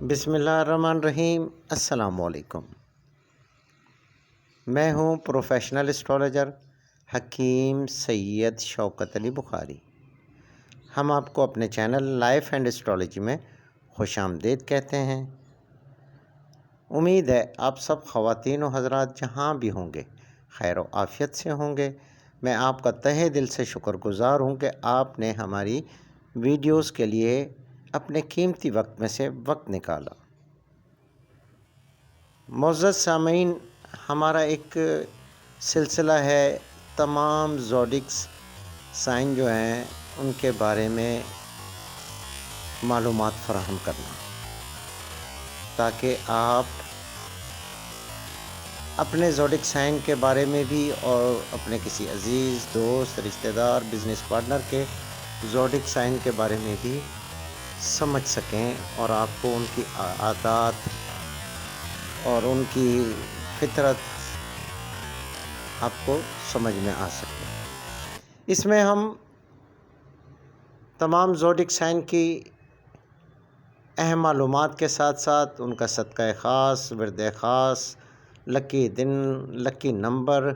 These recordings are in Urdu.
بسم اللہ الرحمن الرحیم۔ السلام علیکم۔ میں ہوں پروفیشنل اسٹرالوجر حکیم سید شوکت علی بخاری۔ ہم آپ کو اپنے چینل لائف اینڈ اسٹرالوجی میں خوش آمدید کہتے ہیں۔ امید ہے آپ سب خواتین و حضرات جہاں بھی ہوں گے خیر و عافیت سے ہوں گے۔ میں آپ کا تہہ دل سے شکر گزار ہوں کہ آپ نے ہماری ویڈیوز کے لیے اپنے قیمتی وقت میں سے وقت نکالا۔ معزز سامعین، ہمارا ایک سلسلہ ہے تمام زوڈکس سائن جو ہیں ان کے بارے میں معلومات فراہم کرنا، تاکہ آپ اپنے زوڈک سائن کے بارے میں بھی اور اپنے کسی عزیز دوست رشتہ دار بزنس پارٹنر کے زوڈک سائن کے بارے میں بھی سمجھ سکیں اور آپ کو ان کی عادات اور ان کی فطرت آپ کو سمجھ میں آ سکے۔ اس میں ہم تمام زوڈک سائن کی اہم معلومات کے ساتھ ساتھ ان کا صدقہ خاص، ورد خاص، لکی دن، لکی نمبر،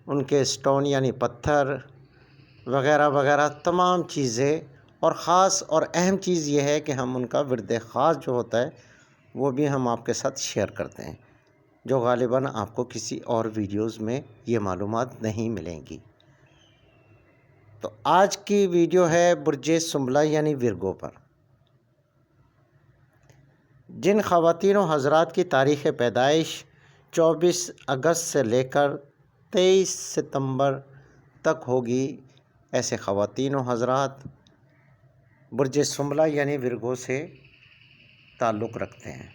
ان کے سٹون یعنی پتھر وغیرہ وغیرہ تمام چیزیں، اور خاص اور اہم چیز یہ ہے کہ ہم ان کا ورد خاص جو ہوتا ہے وہ بھی ہم آپ کے ساتھ شیئر کرتے ہیں، جو غالباً آپ کو کسی اور ویڈیوز میں یہ معلومات نہیں ملیں گی۔ تو آج کی ویڈیو ہے برج سنبلہ یعنی ورگو پر۔ جن خواتین و حضرات کی تاریخ پیدائش 24 اگست سے لے کر 23 ستمبر تک ہوگی، ایسے خواتین و حضرات برج سنبلہ یعنی ورگو سے تعلق رکھتے ہیں،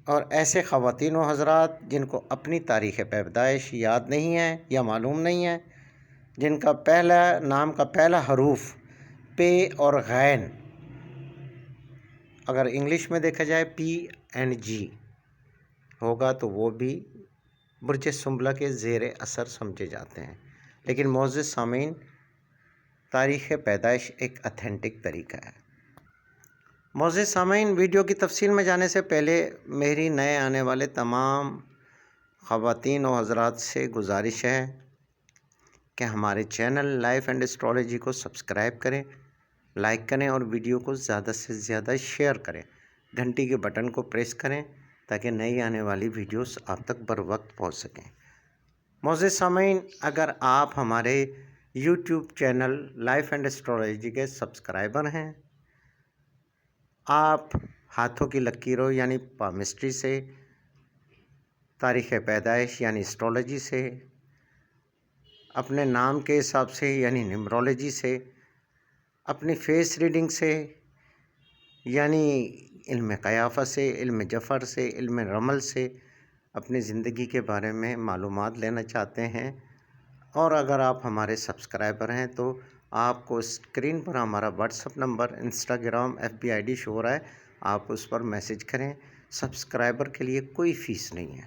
اور ایسے خواتین و حضرات جن کو اپنی تاریخ پیدائش یاد نہیں ہے یا معلوم نہیں ہے، جن کا نام کا پہلا حروف پے اور غین، اگر انگلش میں دیکھا جائے PNG ہوگا تو وہ بھی برج سنبلہ کے زیر اثر سمجھے جاتے ہیں۔ لیکن معزز سامعین، تاریخ پیدائش ایک اتھینٹک طریقہ ہے۔ معزز سامعین، ویڈیو کی تفصیل میں جانے سے پہلے میری نئے آنے والے تمام خواتین و حضرات سے گزارش ہے کہ ہمارے چینل لائف اینڈ اسٹرالوجی کو سبسکرائب کریں، لائک کریں اور ویڈیو کو زیادہ سے زیادہ شیئر کریں، گھنٹی کے بٹن کو پریس کریں تاکہ نئی آنے والی ویڈیوز آپ تک بر وقت پہنچ سکیں۔ معزز سامعین، اگر آپ ہمارے YouTube channel life and astrology کے سبسکرائبر ہیں، آپ ہاتھوں کی لکیروں یعنی پامسٹری سے، تاریخ پیدائش یعنی اسٹرالوجی سے، اپنے نام کے حساب سے یعنی نیمرولوجی سے، اپنی فیس ریڈنگ سے یعنی علم قیافہ سے، علم جفر سے، علم رمل سے اپنی زندگی کے بارے میں معلومات لینا چاہتے ہیں، اور اگر آپ ہمارے سبسکرائبر ہیں تو آپ کو اسکرین پر ہمارا what's app number, Instagram, FB ID شو ہو رہا ہے، آپ اس پر میسج کریں۔ سبسکرائبر کے لیے کوئی فیس نہیں ہے۔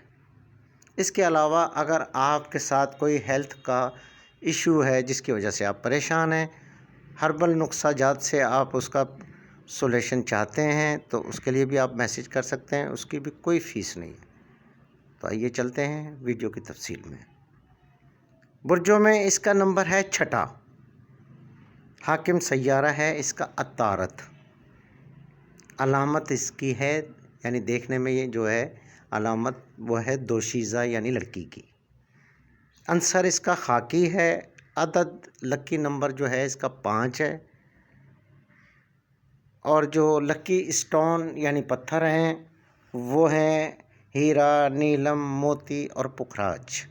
اس کے علاوہ اگر آپ کے ساتھ کوئی ہیلتھ کا ایشو ہے جس کی وجہ سے آپ پریشان ہیں، ہربل نسخہ جات سے آپ اس کا سولیوشن چاہتے ہیں، تو اس کے لیے بھی آپ میسج کر سکتے ہیں، اس کی بھی کوئی فیس نہیں ہے۔ تو آئیے چلتے ہیں ویڈیو کی تفصیل میں۔ برجوں میں اس کا نمبر ہے 6، حاکم سیارہ ہے اس کا عطارد، علامت اس کی ہے یعنی دیکھنے میں یہ جو ہے علامت وہ ہے دوشیزہ یعنی لڑکی کی، عنصر اس کا خاکی ہے، عدد لکی نمبر جو ہے اس کا 5 ہے، اور جو لکی اسٹون یعنی پتھر ہیں وہ ہیں ہیرا، نیلم، موتی اور پکھراج۔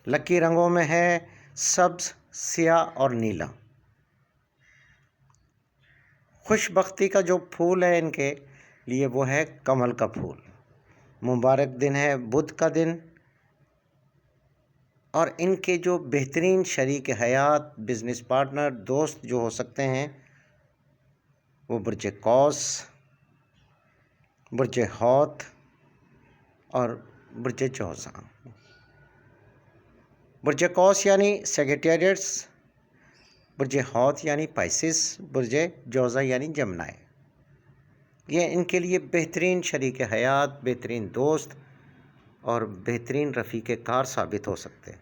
لکی رنگوں میں ہے سبز، سیاہ اور نیلا۔ خوش بختی کا جو پھول ہے ان کے لیے وہ ہے کمل کا پھول۔ مبارک دن ہے بدھ کا دن، اور ان کے جو بہترین شریک حیات، بزنس پارٹنر، دوست جو ہو سکتے ہیں وہ برج قوس، برج حوت اور برج جوزا۔ برج قوس یعنی سیگیٹیریس، برج حوت یعنی پائسس، برج جوزا یعنی جمنائے۔ یہ ان کے لیے بہترین شریک حیات، بہترین دوست اور بہترین رفیق کار ثابت ہو سکتے ہیں۔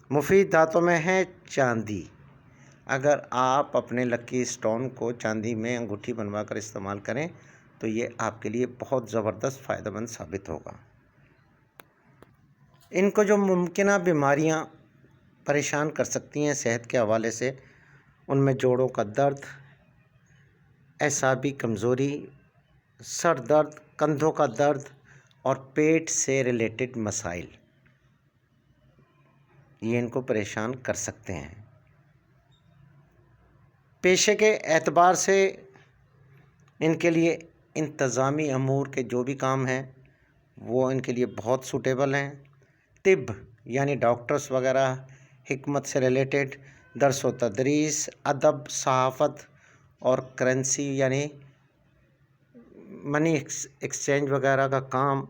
مفید دھاتوں میں ہے چاندی۔ اگر آپ اپنے لکی سٹون کو چاندی میں انگوٹھی بنوا کر استعمال کریں تو یہ آپ کے لیے بہت زبردست فائدہ مند ثابت ہوگا۔ ان کو جو ممکنہ بیماریاں پریشان کر سکتی ہیں صحت کے حوالے سے، ان میں جوڑوں کا درد، اعصابی کمزوری، سر درد، کندھوں کا درد اور پیٹ سے ریلیٹڈ مسائل یہ ان کو پریشان کر سکتے ہیں۔ پیشے کے اعتبار سے ان کے لیے انتظامی امور کے جو بھی کام ہیں وہ ان کے لیے بہت سوٹیبل ہیں۔ طب یعنی ڈاکٹرز وغیرہ، حکمت سے ریلیٹڈ، درس و تدریس، ادب، صحافت اور کرنسی یعنی منی ایکسچینج وغیرہ کا کام،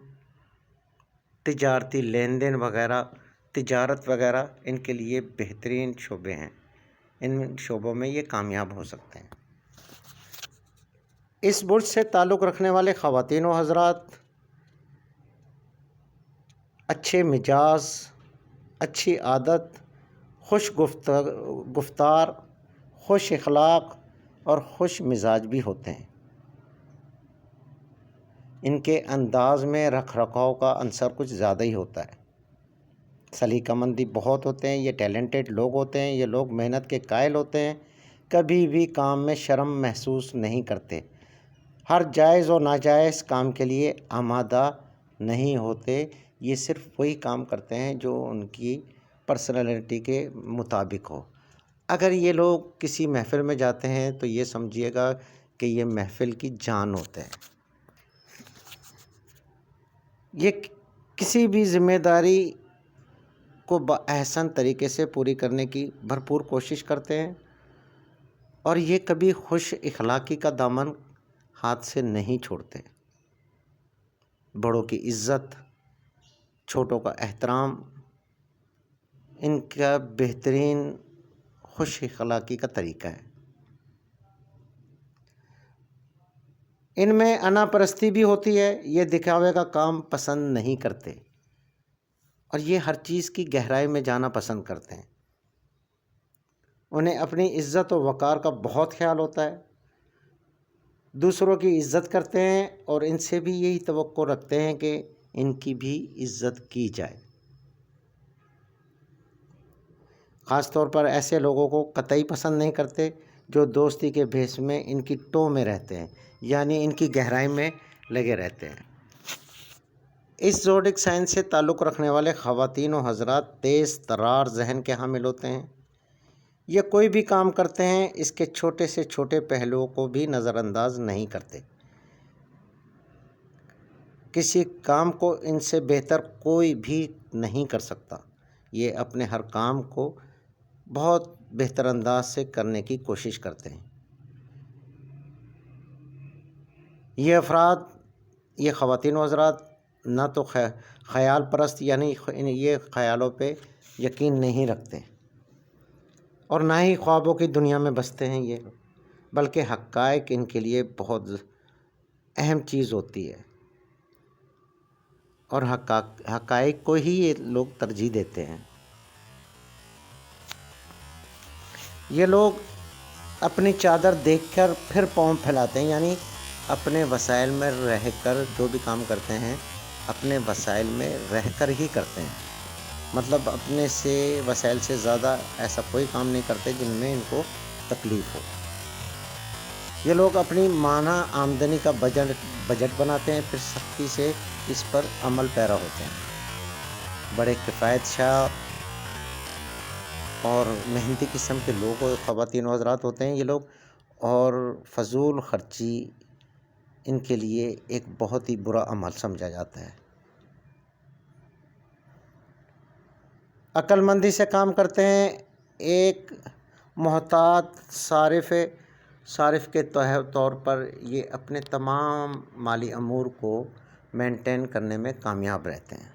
تجارتی لین دین وغیرہ، تجارت وغیرہ ان کے لیے بہترین شعبے ہیں۔ ان شعبوں میں یہ کامیاب ہو سکتے ہیں۔ اس برج سے تعلق رکھنے والے خواتین و حضرات اچھے مزاج، اچھی عادت، خوش گفتار، خوش اخلاق اور خوش مزاج بھی ہوتے ہیں۔ ان کے انداز میں رکھ رکھاؤ کا عنصر کچھ زیادہ ہی ہوتا ہے۔ سلیقہ مندی بہت ہوتے ہیں، یہ ٹیلنٹڈ لوگ ہوتے ہیں، یہ لوگ محنت کے قائل ہوتے ہیں، کبھی بھی کام میں شرم محسوس نہیں کرتے، ہر جائز و ناجائز کام کے لیے آمادہ نہیں ہوتے، یہ صرف وہی کام کرتے ہیں جو ان کی پرسنالٹی کے مطابق ہو۔ اگر یہ لوگ کسی محفل میں جاتے ہیں تو یہ سمجھیے گا کہ یہ محفل کی جان ہوتے ہیں۔ یہ کسی بھی ذمہ داری کو بأحسن طریقے سے پوری کرنے کی بھرپور کوشش کرتے ہیں اور یہ کبھی خوش اخلاقی کا دامن ہاتھ سے نہیں چھوڑتے۔ بڑوں کی عزت، چھوٹوں کا احترام ان کا بہترین خوش اخلاقی کا طریقہ ہے۔ ان میں انا پرستی بھی ہوتی ہے، یہ دکھاوے کا کام پسند نہیں کرتے اور یہ ہر چیز کی گہرائی میں جانا پسند کرتے ہیں۔ انہیں اپنی عزت و وقار کا بہت خیال ہوتا ہے، دوسروں کی عزت کرتے ہیں اور ان سے بھی یہی توقع رکھتے ہیں کہ ان کی بھی عزت کی جائے۔ خاص طور پر ایسے لوگوں کو قطعی پسند نہیں کرتے جو دوستی کے بھیس میں ان کی ٹو میں رہتے ہیں، یعنی ان کی گہرائی میں لگے رہتے ہیں۔ اس زوڈک سائن سے تعلق رکھنے والے خواتین و حضرات تیز ترار ذہن کے حامل ہوتے ہیں۔ یہ کوئی بھی کام کرتے ہیں اس کے چھوٹے سے چھوٹے پہلوؤں کو بھی نظر انداز نہیں کرتے۔ کسی کام کو ان سے بہتر کوئی بھی نہیں کر سکتا۔ یہ اپنے ہر کام کو بہت بہتر انداز سے کرنے کی کوشش کرتے ہیں۔ یہ افراد، یہ خواتین و حضرات نہ تو خیال پرست یعنی یہ خیالوں پہ یقین نہیں رکھتے اور نہ ہی خوابوں کی دنیا میں بستے ہیں یہ، بلکہ حقائق ان کے لیے بہت اہم چیز ہوتی ہے اور حقائق کو ہی یہ لوگ ترجیح دیتے ہیں۔ یہ لوگ اپنی چادر دیکھ کر پھر پاؤں پھیلاتے ہیں، یعنی اپنے وسائل میں رہ کر جو بھی کام کرتے ہیں اپنے وسائل میں رہ کر ہی کرتے ہیں، مطلب اپنے سے وسائل سے زیادہ ایسا کوئی کام نہیں کرتے جن میں ان کو تکلیف ہو۔ یہ لوگ اپنی ماہانہ آمدنی کا بجٹ بناتے ہیں، پھر سختی سے اس پر عمل پیرا ہوتے ہیں۔ بڑے کفایت شاہ اور محنتی قسم کے لوگ خواتین و حضرات ہوتے ہیں یہ لوگ، اور فضول خرچی ان کے لیے ایک بہت ہی برا عمل سمجھا جاتا ہے۔ عقل مندی سے کام کرتے ہیں، ایک محتاط صارف کے طور پر یہ اپنے تمام مالی امور کو مینٹین کرنے میں کامیاب رہتے ہیں۔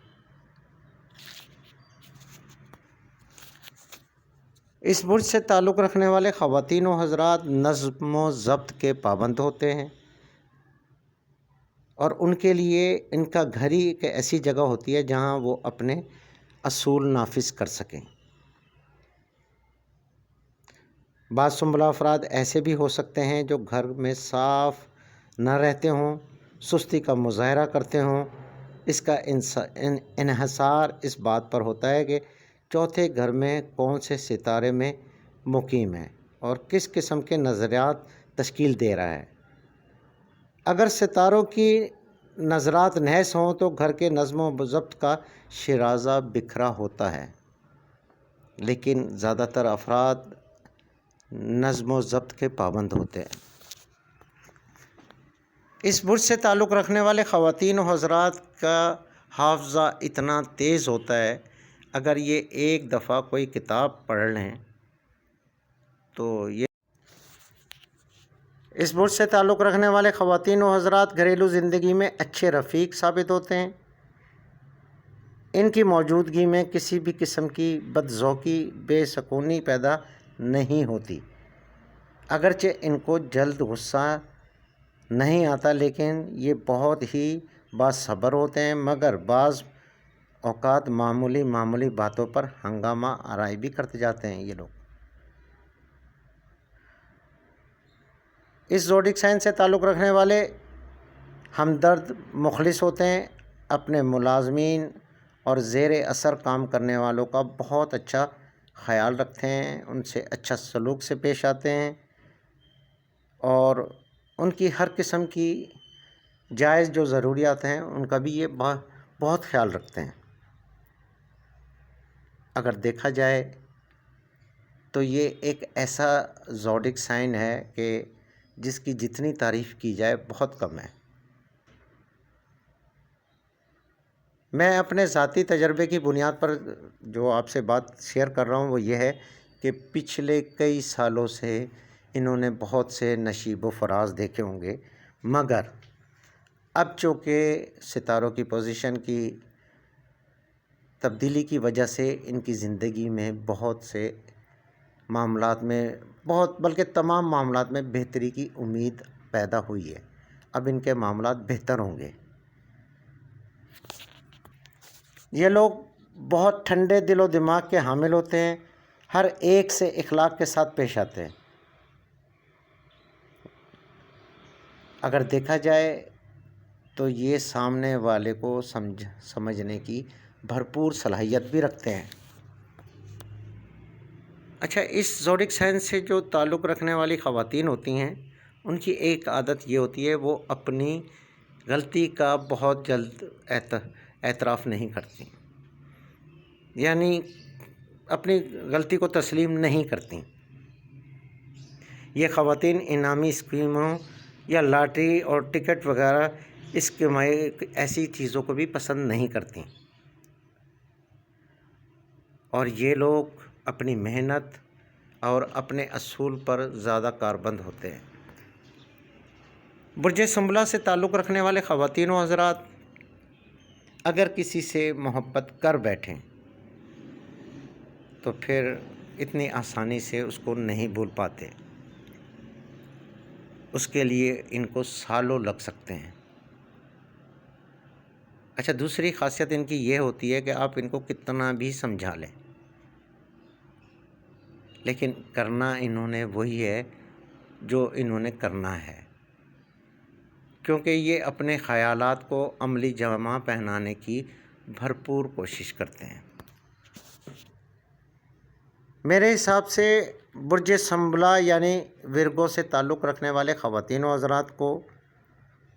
اس برج سے تعلق رکھنے والے خواتین و حضرات نظم و ضبط کے پابند ہوتے ہیں، اور ان کے لیے ان کا گھر ہی ایک ایسی جگہ ہوتی ہے جہاں وہ اپنے اصول نافذ کر سکیں۔ بعض سنبلہ افراد ایسے بھی ہو سکتے ہیں جو گھر میں صاف نہ رہتے ہوں، سستی کا مظاہرہ کرتے ہوں۔ اس کا انحصار اس بات پر ہوتا ہے کہ چوتھے گھر میں کون سے ستارے میں مقیم ہے اور کس قسم کے نظریات تشکیل دے رہا ہے۔ اگر ستاروں کی نظرات نحس ہوں تو گھر کے نظم و ضبط کا شیرازہ بکھرا ہوتا ہے، لیکن زیادہ تر افراد نظم و ضبط کے پابند ہوتے ہیں۔ اس برج سے تعلق رکھنے والے خواتین و حضرات کا حافظہ اتنا تیز ہوتا ہے، اگر یہ ایک دفعہ کوئی کتاب پڑھ لیں تو یہ اس برج سے تعلق رکھنے والے خواتین و حضرات گھریلو زندگی میں اچھے رفیق ثابت ہوتے ہیں۔ ان کی موجودگی میں کسی بھی قسم کی بدذوقی، بے سکونی پیدا نہیں ہوتی۔ اگرچہ ان کو جلد غصہ نہیں آتا، لیکن یہ بہت ہی باصبر ہوتے ہیں، مگر بعض اوقات معمولی باتوں پر ہنگامہ آرائی بھی کرتے جاتے ہیں یہ لوگ۔ اس زوڈک سائن سے تعلق رکھنے والے ہمدرد، مخلص ہوتے ہیں، اپنے ملازمین اور زیر اثر کام کرنے والوں کا بہت اچھا خیال رکھتے ہیں، ان سے اچھا سلوک سے پیش آتے ہیں اور ان کی ہر قسم کی جائز جو ضروریات ہیں ان کا بھی یہ بہت خیال رکھتے ہیں۔ اگر دیکھا جائے تو یہ ایک ایسا زوڈک سائن ہے کہ جس کی جتنی تعریف کی جائے بہت کم ہے۔ میں اپنے ذاتی تجربے کی بنیاد پر جو آپ سے بات شیئر کر رہا ہوں وہ یہ ہے کہ پچھلے کئی سالوں سے انہوں نے بہت سے نشیب و فراز دیکھے ہوں گے، مگر اب چونکہ ستاروں کی پوزیشن کی تبدیلی کی وجہ سے ان کی زندگی میں بہت سے معاملات میں بلکہ تمام معاملات میں بہتری کی امید پیدا ہوئی ہے۔ اب ان کے معاملات بہتر ہوں گے۔ یہ لوگ بہت ٹھنڈے دل و دماغ کے حامل ہوتے ہیں، ہر ایک سے اخلاق کے ساتھ پیش آتے ہیں۔ اگر دیکھا جائے تو یہ سامنے والے کو سمجھنے کی بھرپور صلاحیت بھی رکھتے ہیں۔ اچھا، اس زوڈک سائن سے جو تعلق رکھنے والی خواتین ہوتی ہیں ان کی ایک عادت یہ ہوتی ہے، وہ اپنی غلطی کا بہت جلد اعتراف نہیں کرتی، یعنی اپنی غلطی کو تسلیم نہیں کرتی۔ یہ خواتین انعامی اسکیموں یا لاٹری اور ٹکٹ وغیرہ ایسی چیزوں کو بھی پسند نہیں کرتی، اور یہ لوگ اپنی محنت اور اپنے اصول پر زیادہ کاربند ہوتے ہیں۔ برج سنبلہ سے تعلق رکھنے والے خواتین و حضرات اگر کسی سے محبت کر بیٹھیں تو پھر اتنی آسانی سے اس کو نہیں بھول پاتے، اس کے لیے ان کو سالوں لگ سکتے ہیں۔ اچھا، دوسری خاصیت ان کی یہ ہوتی ہے کہ آپ ان کو کتنا بھی سمجھا لیں، لیکن کرنا انہوں نے وہی ہے جو انہوں نے کرنا ہے، کیونکہ یہ اپنے خیالات کو عملی جامہ پہنانے کی بھرپور کوشش کرتے ہیں۔ میرے حساب سے برج سنبلہ یعنی ورگو سے تعلق رکھنے والے خواتین و حضرات کو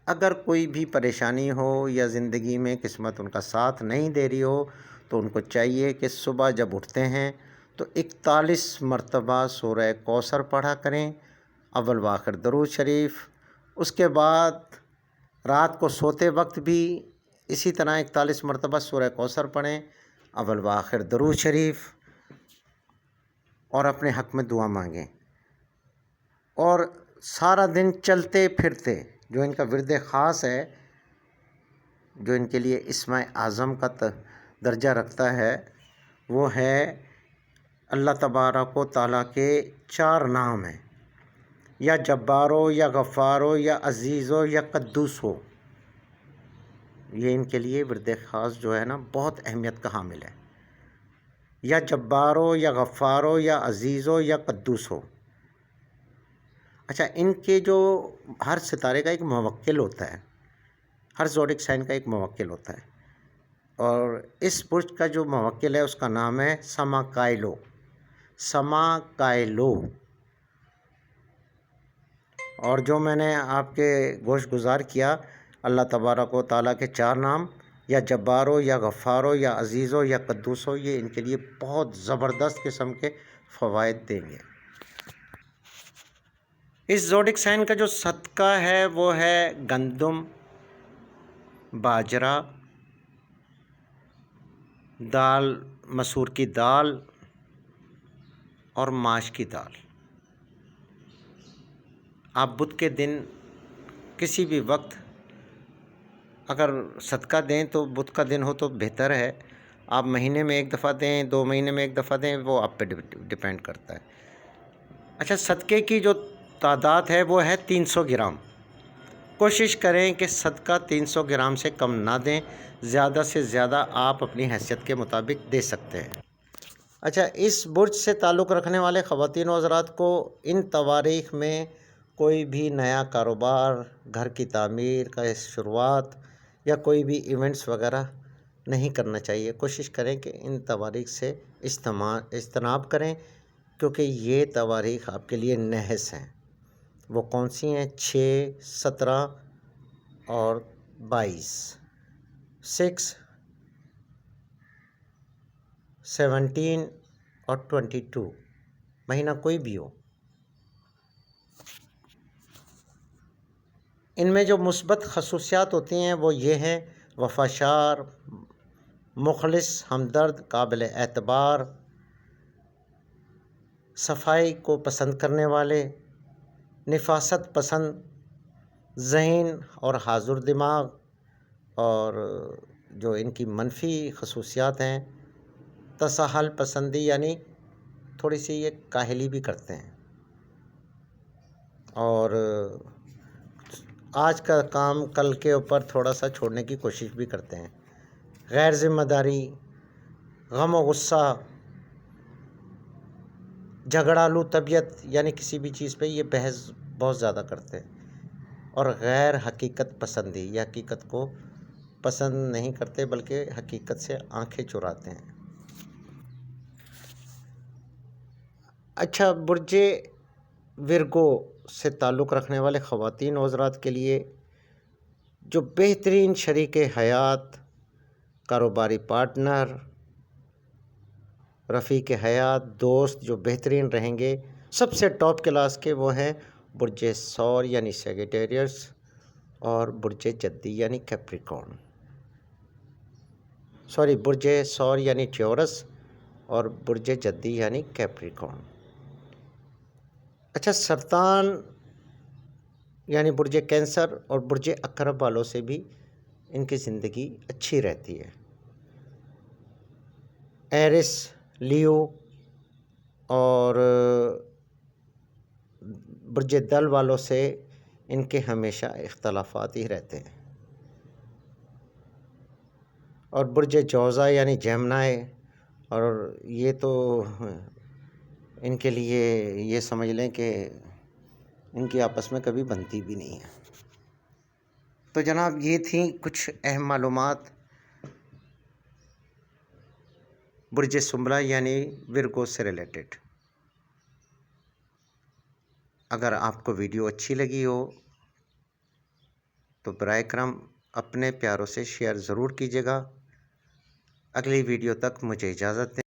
اگر کوئی بھی پریشانی ہو یا زندگی میں قسمت ان کا ساتھ نہیں دے رہی ہو تو ان کو چاہیے کہ صبح جب اٹھتے ہیں تو 41 مرتبہ سورہ کوثر پڑھا کریں، اول و آخر درود شریف۔ اس کے بعد رات کو سوتے وقت بھی اسی طرح 41 مرتبہ سورہ کوثر پڑھیں، اول و آخر درود شریف، اور اپنے حق میں دعا مانگیں۔ اور سارا دن چلتے پھرتے جو ان کا ورد خاص ہے، جو ان کے لیے اسم اعظم کا درجہ رکھتا ہے، وہ ہے اللہ تبارک و تعالیٰ کے 4 نام ہیں، یا جبار ہو یا غفار ہو یا عزیز ہو یا قدوس ہو۔ یہ ان کے لیے ورد خاص جو ہے نا بہت اہمیت کا حامل ہے، یا جبار ہو یا غفار ہو یا عزیز ہو یا قدوس ہو۔ اچھا، ان کے جو ہر ستارے کا ایک موکل ہوتا ہے، ہر زوڈک سائن کا ایک موکل ہوتا ہے، اور اس برج کا جو موکل ہے اس کا نام ہے سماکائلو۔ سماکائلو، اور جو میں نے آپ کے گوش گزار کیا اللہ تبارک و تعالیٰ کے 4 نام، یا جبار ہو یا غفار ہو یا عزیز ہو یا قدوس ہو، یہ ان کے لیے بہت زبردست قسم کے فوائد دیں گے۔ اس زوڈک سائن کا جو صدقہ ہے وہ ہے گندم، باجرہ، دال، مسور کی دال اور ماش کی دال۔ آپ بدھ کے دن کسی بھی وقت اگر صدقہ دیں تو بدھ کا دن ہو تو بہتر ہے، آپ مہینے میں 1 دفعہ دیں، 2 مہینے میں 1 دفعہ دیں، وہ آپ پہ ڈیپینڈ کرتا ہے۔ اچھا، صدقے کی جو تعداد ہے وہ ہے 300 گرام۔ کوشش کریں کہ صدقہ 300 گرام سے کم نہ دیں، زیادہ سے زیادہ آپ اپنی حیثیت کے مطابق دے سکتے ہیں۔ اچھا، اس برج سے تعلق رکھنے والے خواتین و حضرات کو ان تواریخ میں کوئی بھی نیا کاروبار، گھر کی تعمیر کا شروعات یا کوئی بھی ایونٹس وغیرہ نہیں کرنا چاہیے۔ کوشش کریں کہ ان تواریخ سے اجتناب کریں، کیونکہ یہ تواریخ آپ کے لیے نحس ہیں۔ وہ کون سی ہیں؟ 6، 17 اور 22۔ 6، 17 اور 22، مہینہ کوئی بھی ہو۔ ان میں جو مثبت خصوصیات ہوتی ہیں وہ یہ ہیں: وفاشار، مخلص، ہمدرد، قابل اعتبار، صفائی کو پسند کرنے والے، نفاست پسند، ذہین اور حاضر دماغ، اور جو ان کی منفی خصوصیات ہیں، تساہل پسندی، یعنی تھوڑی سی یہ کاہلی بھی کرتے ہیں، اور آج کا کام کل کے اوپر تھوڑا سا چھوڑنے کی کوشش بھی کرتے ہیں۔ غیر ذمہ داری، غم و غصہ، جھگڑالو طبیعت، یعنی کسی بھی چیز پہ یہ بحث بہت زیادہ کرتے ہیں، اور غیر حقیقت پسندی، یہ حقیقت کو پسند نہیں کرتے بلکہ حقیقت سے آنکھیں چراتے ہیں۔ اچھا، برج ورگو سے تعلق رکھنے والے خواتین و حضرات کے لیے جو بہترین شریک حیات، کاروباری پارٹنر، رفیق حیات، دوست جو بہترین رہیں گے، سب سے ٹاپ کلاس کے وہ ہیں برج ثور یعنی سیگیٹیریس، اور برج جدی یعنی کیپریکارن، برج ثور یعنی ٹیورس اور برج جدی یعنی کیپریکارن۔ اچھا، سرطان یعنی برج کینسر اور برج عقرب والوں سے بھی ان کی زندگی اچھی رہتی ہے۔ ایرس، لیو اور برج دل والوں سے ان کے ہمیشہ اختلافات ہی رہتے ہیں، اور برج جوزا یعنی جیمنائے، اور یہ تو ان کے لیے یہ سمجھ لیں کہ ان کی آپس میں کبھی بنتی بھی نہیں ہے۔ تو جناب، یہ تھیں کچھ اہم معلومات برج سنبلہ یعنی ورگو سے ریلیٹڈ۔ اگر آپ کو ویڈیو اچھی لگی ہو تو برائے کرم اپنے پیاروں سے شیئر ضرور کیجیے گا۔ اگلی ویڈیو تک مجھے اجازت دیں۔